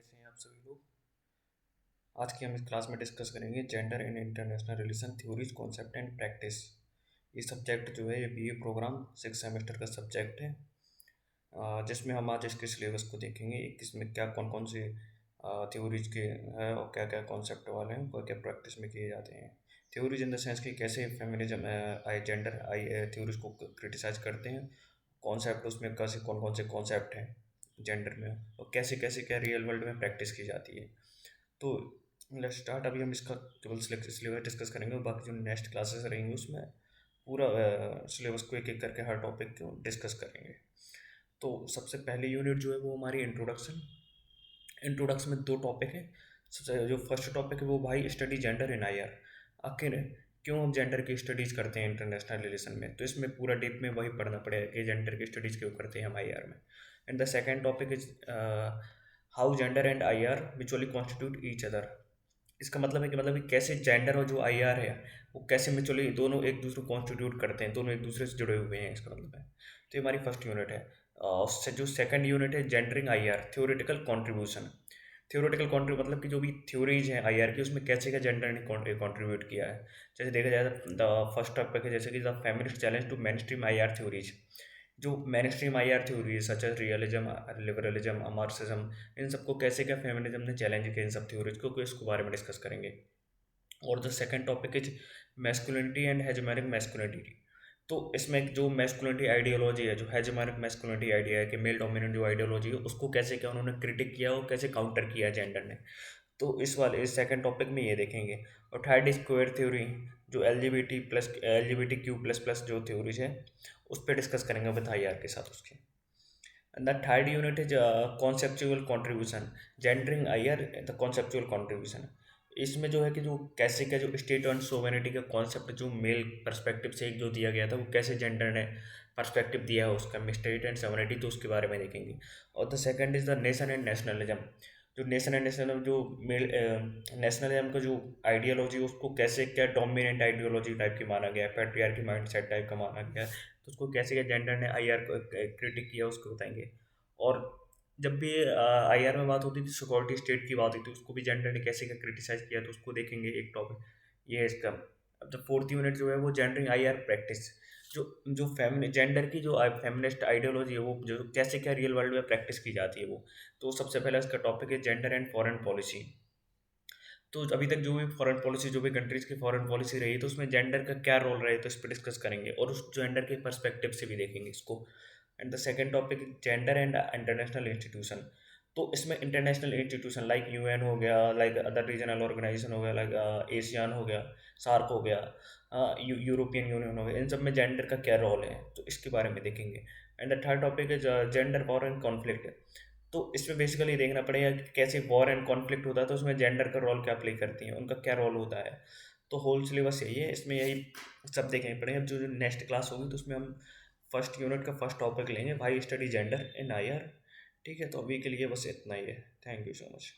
कैसे हैं आप सभी लोग। आज की हम इस क्लास में डिस्कस करेंगे gender in international relation theories concept and practice. ये सब्जेक्ट जो है ये बीए प्रोग्राम 6 सेमेस्टर का सब्जेक्ट है, जिसमें हम आज इसके सिलेबस को देखेंगे इसमें क्या कौन कौन से थ्योरीज के हैं और क्या क्या कॉन्सेप्ट वाले हैं और क्या प्रैक्टिस में किए जाते हैं। थ्योरीज इन द सेंस कि कैसे feminism I gender I theories को क्रिटिसाइज करते हैं, कॉन्सेप्ट उसमें कैसे कौन कौन से कॉन्सेप्ट हैं जेंडर में और कैसे कैसे क्या रियल वर्ल्ड में प्रैक्टिस की जाती है। तो लेट्स स्टार्ट। अभी हम इसका केवल सिलेबस डिस्कस करेंगे और बाकी जो नेक्स्ट क्लासेस रहेंगी उसमें पूरा सिलेबस को एक एक करके हर टॉपिक को डिस्कस करेंगे। तो सबसे पहली यूनिट जो है वो हमारी इंट्रोडक्शन। इंट्रोडक्शन में दो टॉपिक हैं। सबसे जो फर्स्ट टॉपिक है वो भाई स्टडी जेंडर इन आईआर। आखिर क्यों हम जेंडर की स्टडीज़ करते हैं इंटरनेशनल रिलेशन में, तो इसमें पूरा डीप में वही पढ़ना पड़ेगा कि जेंडर की स्टडीज़ क्यों करते हैं हम आईआर में। And the second topic is how gender and IR mutually constitute each other. इसका मतलब है कि कैसे जेंडर और जो आईआर है वो कैसे म्यूचुअली दोनों एक दूसरे को कॉन्स्टिट्यूट करते हैं, दोनों एक दूसरे से जुड़े हुए हैं, इसका मतलब है। तो ये हमारी फर्स्ट यूनिट है। जो सेकंड यूनिट है gendering IR theoretical contribution. Theoretical country मतलब कि जो भी थ्योरीज हैं आईआर की उसमें कैसे क्या जेंडर ने कंट्रीब्यूट किया है। जैसे देखा जाए द फर्स्ट टॉपिक है जैसे कि the feminist challenge to mainstream IR theories. जो mainstream IR theory such as realism, liberalism, Marxism, इन सबको कैसे क्या फेमिनिज्म ने चैलेंज किया इन सब थ्योरीज को इसके बारे में डिस्कस करेंगे। और the second topic is masculinity and hegemonic masculinity. तो इसमें जो मैस्कुलिनिटी आइडियोलॉजी है, जो हेजेमोनिक मैस्कुलिनिटी आइडिया है कि मेल डोमिनेंट जो आइडियोलॉजी है उसको कैसे क्या उन्होंने क्रिटिक किया और कैसे काउंटर किया जेंडर ने। तो इस सेकंड टॉपिक में ये देखेंगे। और थर्ड स्क्वायर थ्योरी, जो L G B T Q plus plus जो थ्योरीज है उस पर डिस्कस करेंगे विद आई आर के साथ उसके। And the third unit is conceptual contribution, gendering I R the conceptual contribution. इसमें जो है कि जो कैसे क्या जो स्टेट एंड सोवेनिटी का कॉन्सेप्ट जो मेल पर्सपेक्टिव से जो दिया गया था वो कैसे जेंडर ने पर्सपेक्टिव दिया है उसका स्टेट एंड सोवेनिटी, तो उसके बारे में देखेंगे। और the second is the nation and nationalism. जो नेशन एंड नेशनलिज्म जो मेल नेशनलिज्म का जो आइडियोलॉजी उसको कैसे क्या डोमिनेंट आइडियोलॉजी टाइप की माना गया है, पैट्रियार्की माइंडसेट टाइप का माना गया है, तो उसको कैसे क्या जेंडर ने आईआर को क्रिटिक किया उसको बताएंगे। और जब भी आईआर में बात होती थी सिक्योरिटी स्टेट की बात होती थी उसको भी जेंडर ने कैसे क्या क्रिटिसाइज किया, तो उसको देखेंगे एक टॉपिक ये है इसका। अब जब फोर्थ यूनिट जो है वो जेंडरिंग आईआर प्रैक्टिस। जो जो फेमिन जेंडर की जो फेमिनिस्ट आइडियोलॉजी है वो जो कैसे क्या रियल वर्ल्ड में प्रैक्टिस की जाती है वो। तो सबसे पहला इसका टॉपिक है जेंडर एंड फॉरेन पॉलिसी। तो अभी तक जो भी फॉरेन पॉलिसी जो भी कंट्रीज की फॉरेन पॉलिसी रही तो उसमें जेंडर का क्या रोल रहे तो इस पर डिस्कस करेंगे और उस जेंडर के पर्सपेक्टिव से भी देखेंगे इसको। And the second topic gender and international institution. तो इसमें इंटरनेशनल इंस्टीट्यूशन लाइक यूएन हो गया, लाइक अदर रीजनल ऑर्गेनाइजेशन हो गया, लाइक एशियान हो गया, सार्क हो गया, यूरोपियन यूनियन हो गया, इन सब में जेंडर का क्या रोल है तो इसके बारे में देखेंगे। एंड द थर्ड टॉपिक है जेंडर वॉर एंड कॉन्फ्लिक्ट। तो इसमें बेसिकली देखना पड़ेगा कि कैसे वॉर एंड कॉन्फ्लिक्ट होता है तो उसमें जेंडर का रोल क्या प्ले करती है, उनका क्या रोल होता है। तो होल सिलेबस यही है, इसमें यही सब देखने पड़ेंगे। अब जो नेक्स्ट क्लास होगी तो उसमें हम फर्स्ट यूनिट का फर्स्ट टॉपिक लेंगे भाई स्टडी जेंडर इन आईआर। ठीक है, तो अभी के लिए बस इतना ही है। Thank you so much.